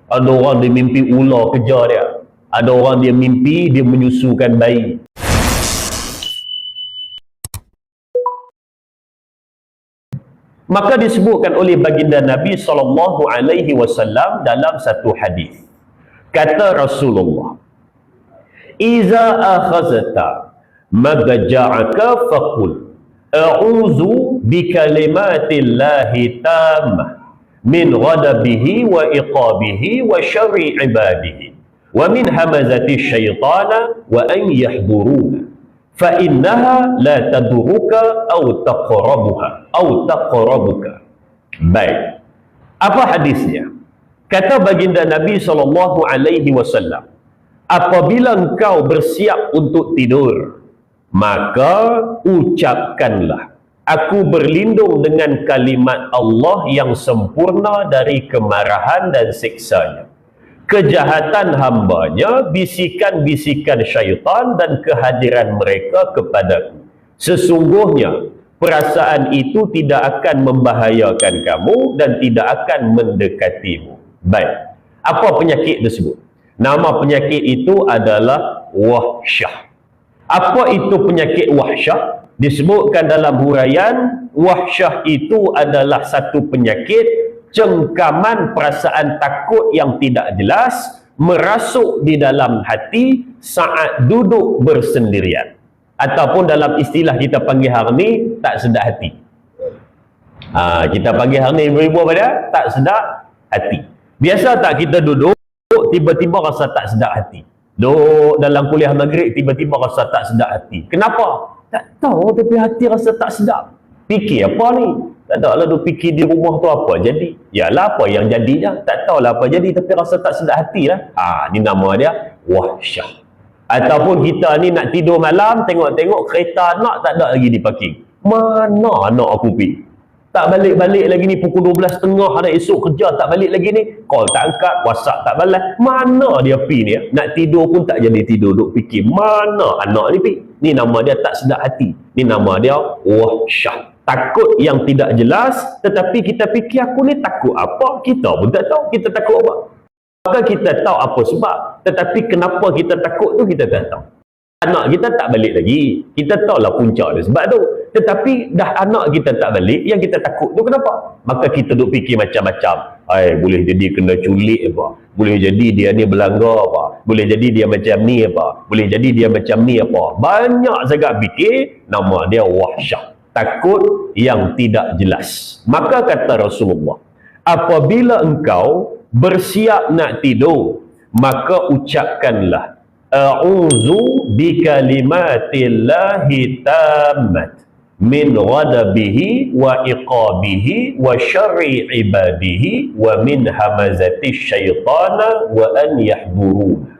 Ada orang dia mimpi ular kejar dia. Ada orang dia mimpi dia menyusukan bayi. Maka disebutkan oleh baginda Nabi SAW dalam satu hadis. Kata Rasulullah, "Iza akhazta madja'aka faqul a'udzu bikalimatillahi tammah min ghadabihi wa iqabihi wa syarri ibadihi wa min hamazati syaitana wa an yahduruna fa innaha la taduruka aw taqrabuka." Baik, apa hadisnya? Kata baginda Nabi SAW, apabila engkau bersiap untuk tidur, maka ucapkanlah, "Aku berlindung dengan kalimat Allah yang sempurna dari kemarahan dan siksanya, kejahatan hambanya, bisikan-bisikan syaitan dan kehadiran mereka kepadaku. Sesungguhnya perasaan itu tidak akan membahayakan kamu dan tidak akan mendekatimu." Baik, apa penyakit tersebut? Nama penyakit itu adalah wahsyah. Apa itu penyakit wahsyah? Disebutkan dalam huraian, wahsyah itu adalah satu penyakit cengkaman perasaan takut yang tidak jelas merasuk di dalam hati saat duduk bersendirian, ataupun dalam istilah kita panggil hari ni, tak sedap hati. Kita panggil hari ni ibu-ibu apa dia? Tak sedap hati. Biasa tak kita duduk tiba-tiba rasa tak sedap hati? Duduk dalam kuliah maghrib tiba-tiba rasa tak sedap hati. Kenapa? Tak tahu, tapi hati rasa tak sedap. Fikir apa ni? Tak tahu lah, duk fikir di rumah tu apa jadi. Yalah, apa yang jadinya tak tahulah apa jadi, tapi rasa tak sedap hati lah. Ni nama dia wahsyah. Ataupun kita ni nak tidur malam, tengok-tengok kereta anak tak ada lagi di parking. Mana anak aku pergi? Tak balik-balik lagi ni, pukul 12.30 ada esok kerja, tak balik lagi ni, call tak angkat, WhatsApp tak balas. Mana dia pergi ni? Nak tidur pun tak jadi tidur, duk fikir mana anak ni pergi. Ni nama dia tak sedap hati. Ni nama dia wahsyah. Takut yang tidak jelas, tetapi kita fikir aku ni takut apa? Kita pun tak tahu kita takut apa. Maka kita tahu apa sebab, tetapi kenapa kita takut tu kita tak tahu. Anak kita tak balik lagi, kita tahulah punca dia sebab tu. Tetapi dah anak kita tak balik, yang kita takut tu kenapa? Maka kita duk fikir macam-macam. Boleh jadi kena culik apa? Boleh jadi dia ni berlanggar apa? Boleh jadi dia macam ni apa? Boleh jadi dia macam ni apa? Banyak sangat fikir, nama dia wahsyah. Takut yang tidak jelas. Maka kata Rasulullah, apabila engkau bersiap nak tidur, maka ucapkanlah, "A'udzu bikalimatillahi tammat min ghadabihi wa iqabihi wa syarri ibadihi wa min hamazati syaitana wa an yahduruna."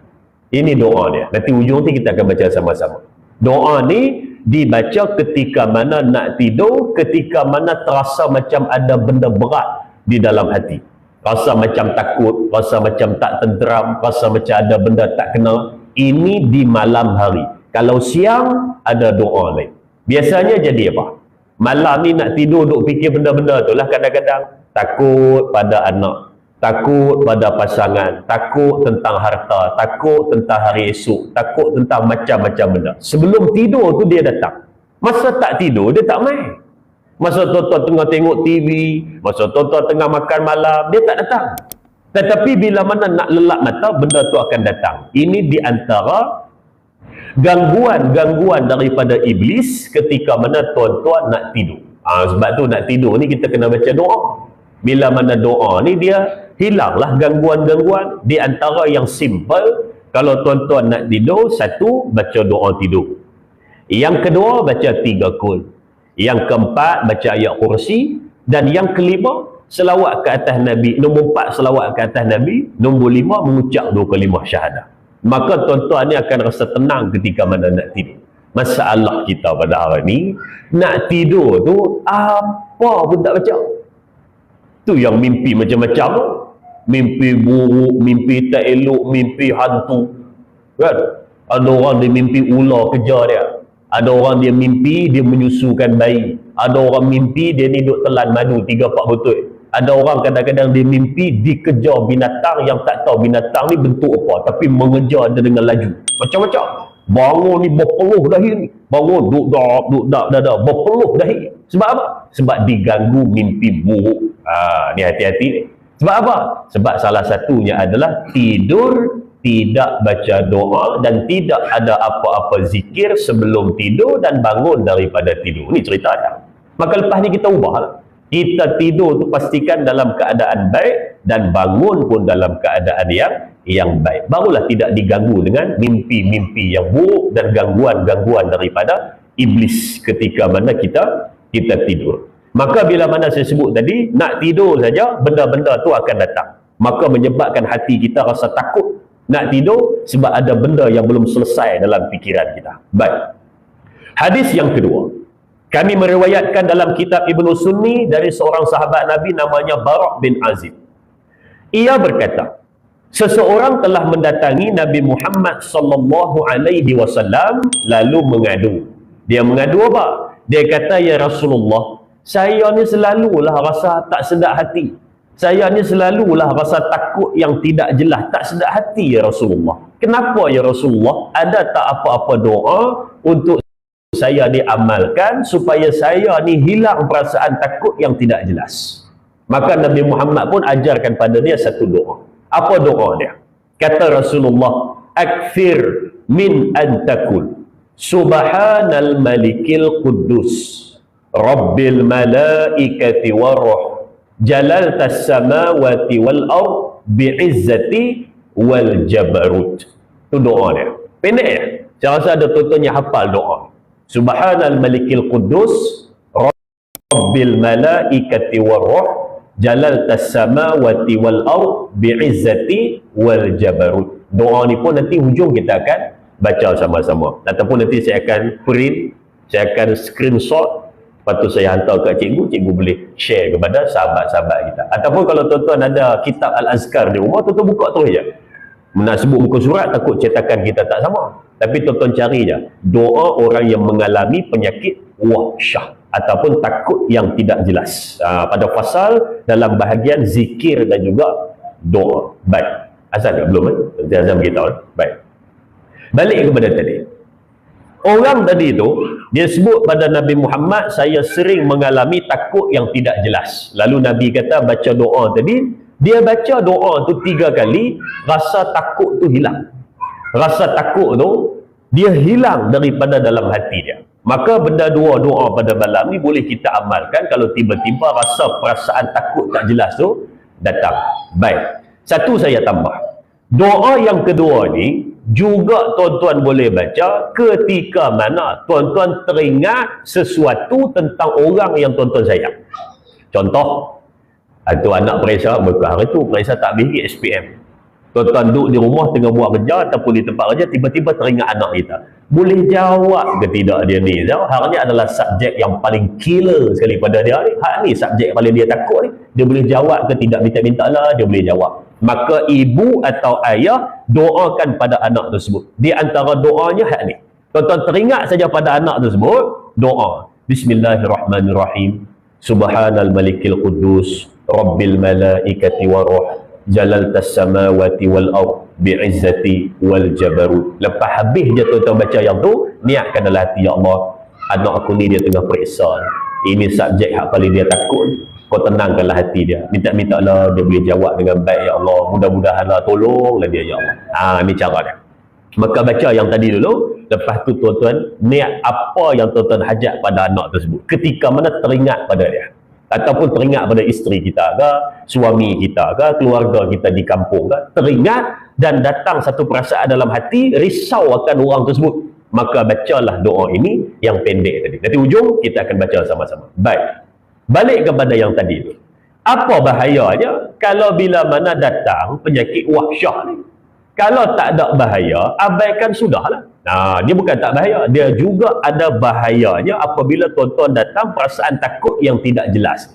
Ini doa dia. Nanti ujung ni kita akan baca sama-sama. Doa ni dibaca ketika mana nak tidur, ketika mana terasa macam ada benda berat di dalam hati. Rasa macam takut, rasa macam tak tenteram, rasa macam ada benda tak kena. Ini di malam hari. Kalau siang, ada doa lain. Biasanya jadi apa? Malam ni nak tidur, duk fikir benda-benda tu lah. Kadang-kadang takut pada anak, takut pada pasangan, takut tentang harta, takut tentang hari esok, takut tentang macam-macam benda. Sebelum tidur tu dia datang. Masa tak tidur, dia tak main. Masa tuan-tuan tengah tengok TV, masa tuan-tuan tengah makan malam, dia tak datang. Tetapi bila mana nak lelap mata, benda tu akan datang. Ini di antara gangguan-gangguan daripada iblis ketika mana tuan-tuan nak tidur. Sebab tu nak tidur ni kita kena baca doa. Bila mana doa ni dia hilanglah gangguan-gangguan. Di antara yang simple, kalau tuan-tuan nak tidur, satu, baca doa tidur. Yang kedua, baca 3 qul. Yang keempat, baca ayat kursi. Dan yang kelima, selawat ke atas Nabi. Nombor 4, selawat ke atas Nabi. Nombor 5, mengucap 2 kalimah syahadah. Maka tuan-tuan ni akan rasa tenang ketika mana nak tidur. Masalah kita pada hari ni, nak tidur tu apa pun tak baca. Tu yang mimpi macam-macam tu. Mimpi buruk, mimpi tak elok, mimpi hantu. Kan? Ada orang dia mimpi ular kejar dia. Ada orang dia mimpi dia menyusukan bayi. Ada orang mimpi dia ni duk telan madu 3-4 botol. Ada orang kadang-kadang dia mimpi dikejar binatang yang tak tahu binatang ni bentuk apa, tapi mengejar dia dengan laju. Macam-macam. Bangun ni berpeluh dahi ni. Bangun duk dak, berpeluh dahi. Sebab apa? Sebab diganggu mimpi buruk. Ni hati-hati ni. Sebab apa? Sebab salah satunya adalah tidur tidak baca doa dan tidak ada apa-apa zikir sebelum tidur dan bangun daripada tidur. Ni cerita ada. Maka lepas ni kita ubahlah. Kita tidur tu pastikan dalam keadaan baik dan bangun pun dalam keadaan yang baik. Barulah tidak diganggu dengan mimpi-mimpi yang buruk dan gangguan-gangguan daripada iblis ketika mana kita tidur. Maka bila mana saya sebut tadi, nak tidur saja benda-benda tu akan datang. Maka menyebabkan hati kita rasa takut nak tidur sebab ada benda yang belum selesai dalam fikiran kita. Baik. Hadis yang kedua. Kami meriwayatkan dalam kitab Ibnu Sunni dari seorang sahabat Nabi namanya Bara' bin Azib. Ia berkata, seseorang telah mendatangi Nabi Muhammad sallallahu alaihi wasallam lalu mengadu. Dia mengadu apa? Dia kata, ya Rasulullah, saya ni selalulah rasa tak sedap hati. Saya ni selalulah rasa takut yang tidak jelas, tak sedap hati ya Rasulullah. Kenapa ya Rasulullah? Ada tak apa-apa doa untuk saya diamalkan supaya saya ni hilang perasaan takut yang tidak jelas? Maka Nabi Muhammad pun ajarkan pada dia satu doa. Apa doa dia? Kata Rasulullah, akfir min antakul subhanal malikil quddus rabbil malaikati waruh jalaltas samawati wal ard bi'izzati wal jabarut. Itu doa dia. Pendek ya? Saya rasa ada tuan-tuan yang hafal doa. Subhanal malikil quddus rabbil malaikati waruh jalaltas samawati wal ard bi'izzati wal jabarut. Doa ni pun nanti hujung kita akan baca sama-sama. Ataupun nanti saya akan print, saya akan screenshot, lepas tu saya hantar ke cikgu, cikgu boleh share kepada sahabat-sahabat kita. Ataupun kalau tuan-tuan ada kitab Al-Azkar di rumah, tuan-tuan buka terus je. Nak sebut muka surat, takut cetakan kita tak sama. Tapi tuan-tuan cari je doa orang yang mengalami penyakit wahsyah ataupun takut yang tidak jelas. Pada fasal dalam bahagian zikir dan juga doa. Baik. Asal tak? Belum nanti Azam beritahu. Baik. Balik kepada tadi. Orang tadi tu, dia sebut pada Nabi Muhammad, saya sering mengalami takut yang tidak jelas. Lalu Nabi kata, baca doa tadi. Dia baca doa tu 3 kali, rasa takut tu hilang. Rasa takut tu, dia hilang daripada dalam hati dia. Maka benda dua doa pada malam ni boleh kita amalkan kalau tiba-tiba rasa perasaan takut tak jelas tu datang. Baik. Satu saya tambah. Doa yang kedua ni, juga tuan-tuan boleh baca ketika mana tuan-tuan teringat sesuatu tentang orang yang tuan-tuan sayang. Contoh, itu anak perisa, hari tu perisa tak beri SPM. Tuan-tuan duduk di rumah tengah buat kerja ataupun di tempat kerja, tiba-tiba teringat anak kita. Boleh jawab ke tidak dia ni? Hal ni adalah subjek yang paling killer sekali pada dia ni. Hal ni subjek paling dia takut ni. Dia boleh jawab ke tidak? Minta-minta lah, dia boleh jawab. Maka ibu atau ayah doakan pada anak tersebut. Di antara doanya hal ni. Tuan-tuan teringat saja pada anak tersebut, doa. Bismillahirrahmanirrahim. Subhanal malikil quddus rabbil malaikati waruh jalaltas samawati wal ard bi'izzati wal jabarut. Lepas habis je tuan-tuan baca yang tu, niatkan dalam hati, ya Allah, anak aku ni dia tengah periksa. Ini subjek hak paling dia takut. Kau tenangkanlah hati dia. Minta-minta lah dia boleh jawab dengan baik, ya Allah. Mudah-mudahan lah tolonglah dia, ya Allah. Ni cara dia. Maka baca yang tadi dulu. Lepas tu tuan-tuan niat apa yang tuan-tuan hajat pada anak tersebut. Ketika mana teringat pada dia. Ataupun teringat pada isteri kita ke, suami kita ke, keluarga kita di kampung ke, teringat dan datang satu perasaan dalam hati, risau akan orang tersebut. Maka bacalah doa ini yang pendek tadi. Nanti ujung kita akan baca sama-sama. Baik. Balik kepada yang tadi tu. Apa bahayanya kalau bila mana datang penyakit wahsyah ni? Kalau tak ada bahaya, abaikan sudahlah. Dia bukan tak bahaya, dia juga ada bahayanya apabila tuan-tuan datang perasaan takut yang tidak jelas.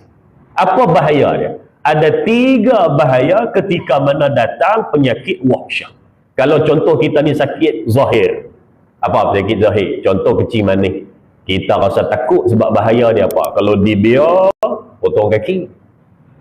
Apa bahaya dia? Ada 3 bahaya ketika mana datang penyakit wahsyah. Kalau contoh kita ni sakit zahir. Apa penyakit zahir? Contoh kecil manis. Kita rasa takut sebab bahaya dia apa? Kalau dibiar, potong kaki.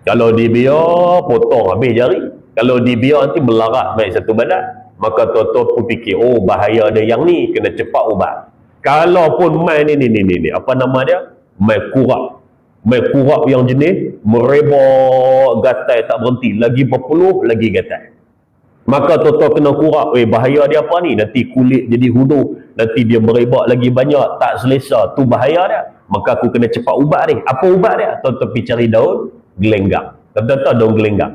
Kalau dibiar, potong habis jari. Kalau dibiar nanti melarat naik satu badan. Maka tuan-tuan pun fikir, oh bahaya ada yang ni, kena cepat ubat. Kalau pun main ni, apa nama dia? Main kurap. Main kurap yang jenis merebak gatai tak berhenti. Lagi berpeluh, lagi gatai. Maka tuan-tuan kena kurap. Bahaya dia apa ni? Nanti kulit jadi hudu. Nanti dia merebak lagi banyak. Tak selesa. Tu bahaya dia. Maka aku kena cepat ubat ni. Apa ubat dia? Tuan-tuan pergi cari daun gelenggang. Tuan-tuan daun gelenggang.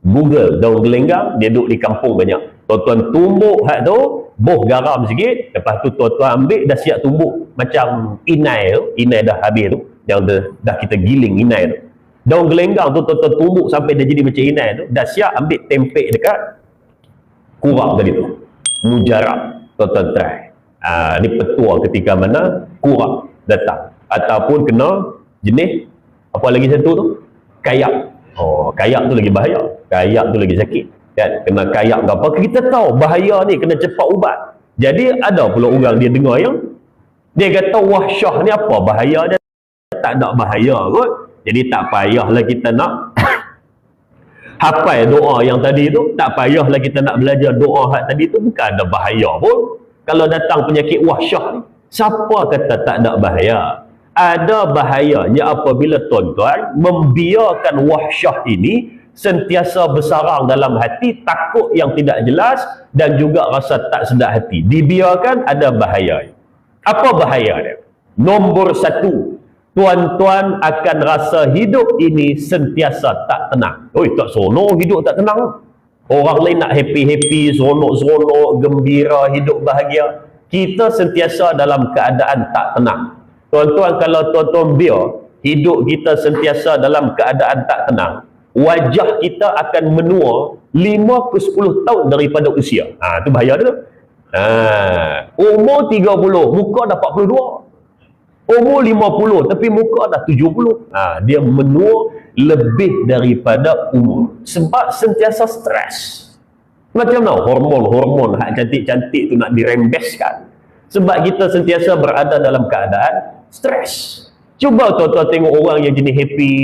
Google daun gelenggang. Dia duduk di kampung banyak. Tuan-tuan tumbuk hak tu, boh garam sikit, lepas tu tuan-tuan ambil, dah siap tumbuk macam inai tu, inai dah habis tu, yang dah kita giling inai tu. Daun gelenggang tu tuan-tuan tumbuk sampai dia jadi macam inai tu, dah siap ambil tempek dekat kurap tadi tu. Mujarab, tuan-tuan try. Ni petua ketika mana kurap datang. Ataupun kena jenis, apa lagi satu tu? Kayak. Oh, kayak tu lagi bahaya. Kayak tu lagi sakit. Kan? Kena kayak ke apa, kita tahu bahaya ni, kena cepat ubat. Jadi ada pula orang dia dengar yang dia kata wahsyah ni apa bahaya dia, tak ada bahaya kot. Jadi tak payahlah kita nak hafal doa yang tadi tu, tak payahlah kita nak belajar doa hak tadi tu, bukan ada bahaya pun. Kalau datang penyakit wahsyah ni, siapa kata tak ada bahaya? Ada bahayanya apabila tuan-tuan membiarkan wahsyah ini sentiasa bersarang dalam hati, takut yang tidak jelas dan juga rasa tak sedap hati. Dibiarkan, ada bahaya. Apa bahaya dia? Nombor satu, tuan-tuan akan rasa hidup ini sentiasa tak tenang. Tak seronok hidup tak tenang. Orang lain nak happy-happy, seronok-seronok, gembira, hidup bahagia. Kita sentiasa dalam keadaan tak tenang. Tuan-tuan, kalau tuan-tuan biar hidup kita sentiasa dalam keadaan tak tenang, wajah kita akan menua 5 ke 10 tahun daripada usia. Tu bahaya tu. Umur 30, muka dah 42. Umur 50, tapi muka dah 70. Dia menua lebih daripada umur. Sebab sentiasa stres. Macam mana? Hormon-hormon hak cantik-cantik tu nak dirembeskan. Sebab kita sentiasa berada dalam keadaan stres. Cuba tuan-tuan tengok orang yang jenis happy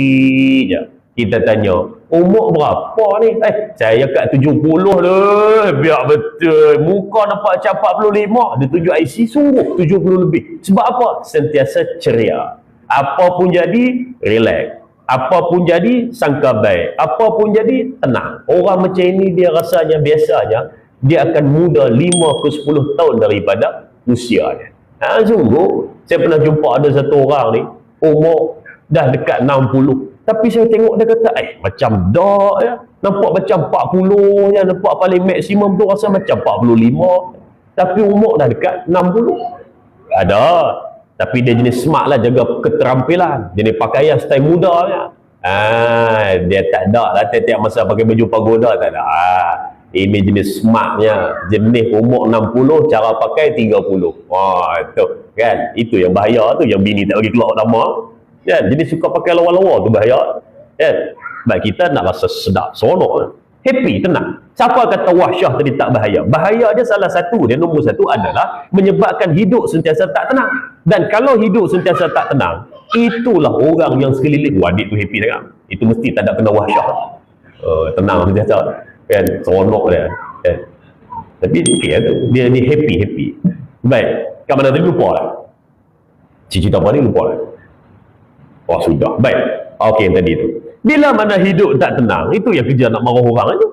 je. Kita tanya, umur berapa ni? Saya kat 70 dah. Biar betul. Muka nampak macam 45. Dia tunjuk IC, sungguh 70 lebih. Sebab apa? Sentiasa ceria. Apa pun jadi, relax. Apa pun jadi, sangka baik. Apa pun jadi, tenang. Orang macam ini dia rasanya, biasanya, dia akan muda 5 ke 10 tahun daripada usianya. Sungguh. Saya pernah jumpa ada satu orang ni, umur dah dekat 60. Tapi saya tengok dia kata, macam dak ya. Nampak macam 40 je. Nampak paling maksimum tu rasa macam 45. Tapi umur dah dekat 60. Ada. Tapi dia jenis smart lah, jaga keterampilan. Jenis pakaian style muda je. Dia tak ada lah tiap-tiap masa pakai baju pagoda, tak ada. Ini jenis smartnya. Jenis umur 60, cara pakai 30. Itu kan. Itu yang bahaya tu. Yang bini tak bagi keluar nama. Kan? Jadi suka pakai lawa-lawa tu bahaya. Kan? Sebab kita nak rasa sedap, seronok, happy, tenang. Siapa kata wahsyah tadi tak bahaya? Bahaya dia salah satu, dia nombor satu adalah menyebabkan hidup sentiasa tak tenang. Dan kalau hidup sentiasa tak tenang, itulah orang yang sekeliling, adik tu happy sangat. Itu mesti tak ada kena wahsyah. Tenang sentiasa. Kan? Seronok dia. Kan? Tapi okay, dia ni happy. Baik. Kat mana tadi lupa lah. Cerita apa ni lupa lah. Sudah. Baik. Okey, yang tadi tu. Bila mana hidup tak tenang, itu yang kerja nak marah orang aja.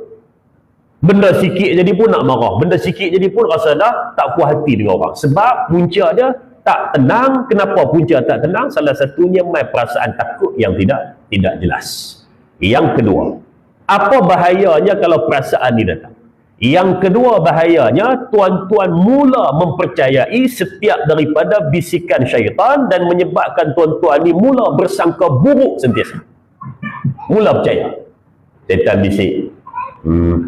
Benda sikit jadi pun nak marah. Benda sikit jadi pun rasa dah tak puas hati dengan orang. Sebab punca dia tak tenang. Kenapa punca tak tenang? Salah satunya mai perasaan takut yang tidak jelas. Yang kedua, apa bahayanya kalau perasaan ni datang? Yang kedua bahayanya, tuan-tuan mula mempercayai setiap daripada bisikan syaitan dan menyebabkan tuan-tuan ni mula bersangka buruk sentiasa. Mula percaya. Syaitan bisik,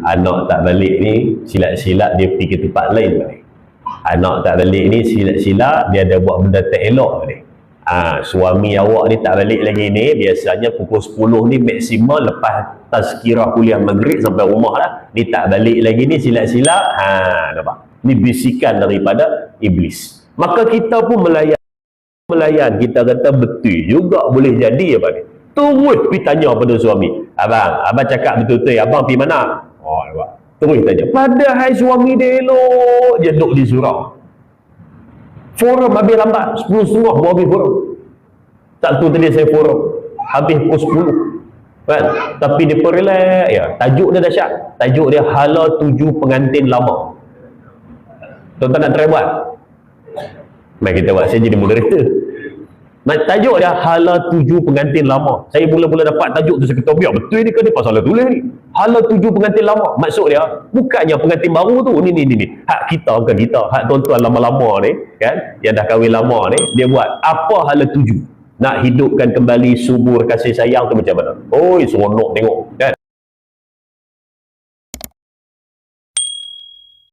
anak tak balik ni, silat-silat dia pergi ke tempat lain balik. Anak tak balik ni, silat-silat dia ada buat benda tak elok balik. Suami awak ni tak balik lagi ni, biasanya pukul 10 ni maksimal lepas tazkirah kuliah maghrib sampai rumah lah, ni tak balik lagi ni, silap-silap. Nampak? Ni bisikan daripada iblis. Maka kita pun melayan, kita kata betul juga boleh jadi apa ni. Terus pergi tanya pada suami, abang cakap betul-betul, abang pergi mana? Oh, nampak. Terus tanya. Padahal suami dia elok je duduk di surau. Forum habis lambat, 10.30 baru habis forum. Satu tadi saya forum, habis pukul 10. Kan? Tapi dia relax ya. Tajuk dia dahsyat. Tajuk dia hala 7 pengantin lama. Tuan-tuan nak try buat? Mari kita buat, saya jadi moderator. Tajuk dia hala 7 pengantin lama. Saya mula-mula dapat tajuk tu, saya kata biar betul ni ke dia pasal tulis ni. Hala 7 pengantin lama. Maksud dia bukannya pengantin baru tu ni. Hak kita bukan kita, hak tuan-tuan lama-lama ni kan, yang dah kahwin lama ni, dia buat apa hala 7. Nak hidupkan kembali subur kasih sayang tu macam mana? Oi, seronok tengok kan.